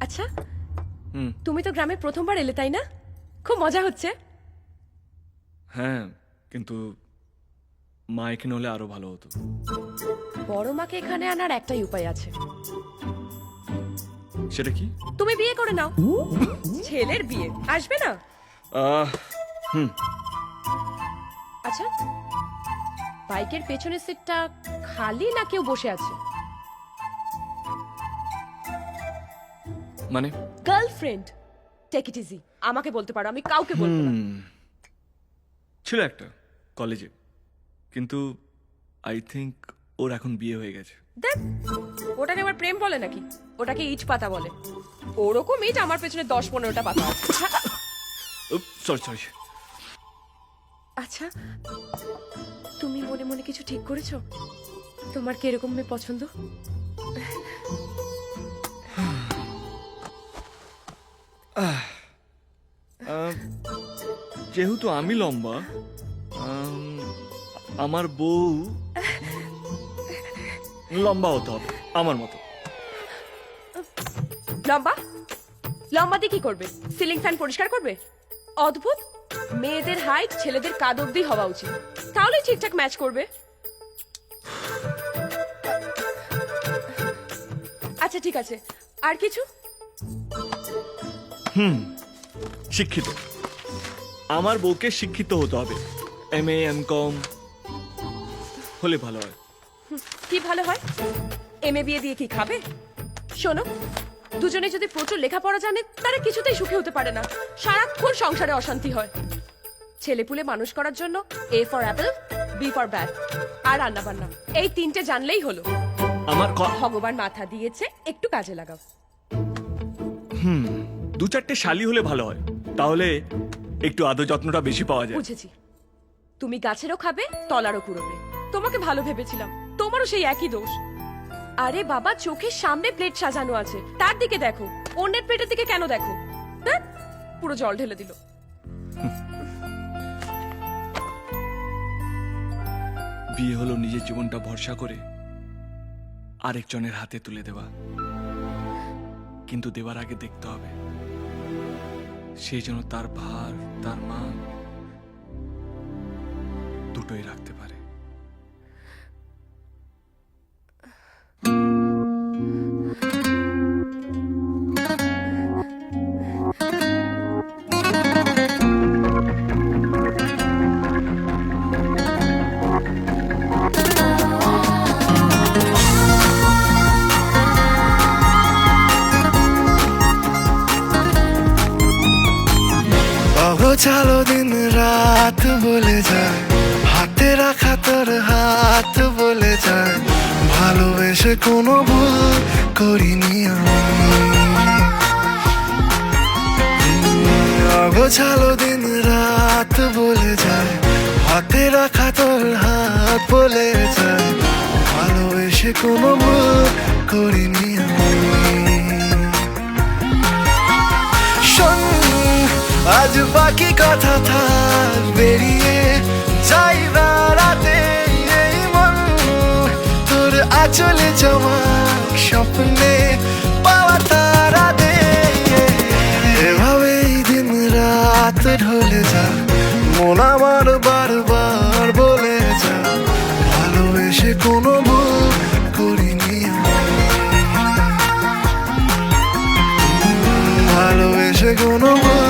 আচ্ছা তুমি তো গ্রামে প্রথমবার এলে তাই না? খুব মজা হচ্ছে। হ্যাঁ, কিন্তু মা এখানে হলে আরো ভালো হতো। বড় মাকে এখানে আনার একটাই উপায় আছে। সেটা কি? তুমি বিয়ে করে নাও। ছেলের বিয়ে আসবে না? আচ্ছা, বাইকের পেছনের সিটটা খালি না কেউ বসে আছে? মানে গার্লফ্রেন্ড। Take it easy. আমাকে বলতে পারো, আমি কাউকে বলবো না। ছিল একটা কলেজে, কিন্তু আই থিংক ওর এখন বিয়ে হয়ে গেছে। দেখ, ওটাকে আবার প্রেম বলে নাকি? ওটাকে ইট পাতা বলে। ওরকম ইট আমার পেছনে 10-15টা পাতা আছে। Sorry sorry. আচ্ছা, তুমি মনে মনে কিছু ঠিক করেছো? তোমার কি এরকম মেয়ে পছন্দ? যেহেতু আমি লম্বা, আমার বউ লম্বা হতে হবে আমার মতো। লম্বা লম্বা দিয়ে কি করবে? সিলিং ফ্যান পরিষ্কার করবে? অদ্ভুত। মেয়েদের হাইট ছেলেদের কাঁধ অব্দি হওয়া উচিত, তাহলে ঠিকঠাক ম্যাচ করবে। আচ্ছা ঠিক আছে, আর কিছু? শিক্ষিত। আমার বউকে শিক্ষিত হতে হবে। MA MCom হলে ভালো হয়। কি ভালো হয়? এমএ বিয়ে দিয়ে কি খাবে? শোনো, দুজনে যদি প্রচুর লেখাপড়া জানে তারা কিছুতেই সুখী হতে পারে না। সারাক্ষণ সংসারে অশান্তি হয়। ছেলেপুলে মানুষ করার জন্য A for apple, B for bat, আর রান্না বান্না, এই 3টে জানলেই হলো। আমার ভগবান মাথা দিয়েছে, একটু কাজে লাগাও। 2-4টে শালি হলে ভালো হয়, তাহলে একটু আদর যত্নটা বেশি পাওয়া যায়। বুঝেছি, তুমি গাছেরও খাবে তলারও কুড়োবে। তোমাকে ভালো ভেবেছিলাম, তোমারও সেই একই দোষ। আরে বাবা, চোখের সামনে প্লেট সাজানো আছে, তার দিকে দেখো, অন্যের প্লেটের দিকে কেন দেখো? ধ্যাৎ, পুরো জল ঢেলে দিল। বিয়ে হলো নিজের জীবনটা ভরসা করে আরেকজনের হাতে তুলে দেওয়া, কিন্তু দেওয়ার আগে দেখতে হবে সেই জন্য তার ভার, তার মান দুটোই রাখতে পারে। চালো দিন রাত বলে যায়, হাতে রাখা তোর হাত বলে যায়, ভালোবেসে কোনো ভুল করিনি আমি। অগোছালো দিন রাত বলে যায়, হাতে রাখা তোর হাত বলে যায়, ভালোবেসে কোনো ভুল করিনি আমি। আজ বাকি কথা থাক বেরিয়ে যাই বেড়াতে, এই মন তোর আঁচলে জমা স্বপ্নে পাওয়া তারা দে। এভাবেই দিন রাত ঢলে যা, মন আমার বারবার বলে যা, ভালোবেসে কোনো ভুল করিনি আমি। ভালোবেসে কোনো ভুল